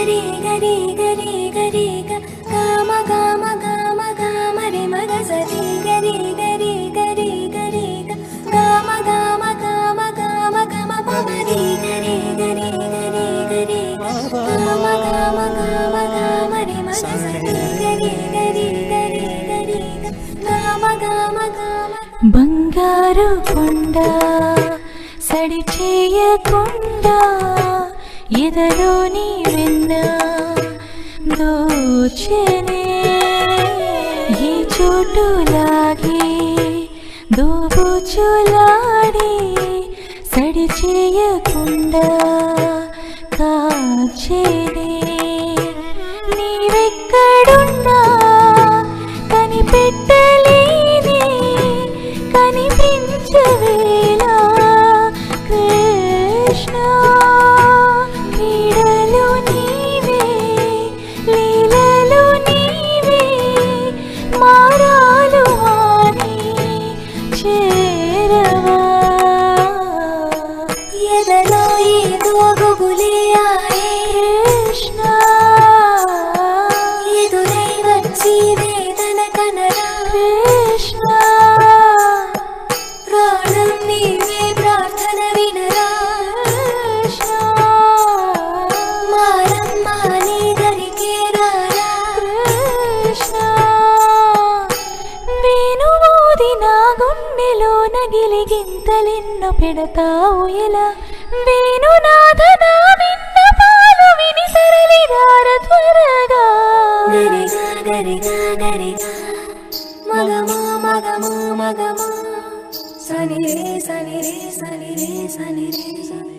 గరి గరి గరి గరి గమ గమ గమ గమ రి మగ సరి గరి గరి గరి గరి గమ గమ గమ గమ గమ పమరి గరి గరి గరి గరి గమ గమ గమ గమ రి మగ సరి గరి గరి గరి గరి గమ గమ గమ బంగారు కొండ సడి చేయకుండా ఎదలోని వెన్న దోచెనే ఈ చోటులాగే దోబుచులాడి సడి చేయకుండా కాచేనే నీవెక్కడున్నా కనిపెట్టలేని కనిపించవేలా కృష్ణ క్రీడలు నీవే లీలలు నీవే మారాలు అని చేరవా ఎదలో ఏదో గుబులే ఆయే కృష్ణ ఎదురై వచ్చి వేదన కనరా కృష్ణ ప్రాణం నీవే ప్రార్థన వినరా కృష్ణ మారమ్మ నీ దరికే రారా కృష్ణ వేణువూది నా గుండెలో నగిలిగింతలెన్నో పెడతావు ఎలా వేణునాథ నా విన్నపాలు విని తరలిరార త్వరగా గరిగా గరిగా గరిగా మగమా మగమా మగమా సని రే సని రే సని రే సని రే సని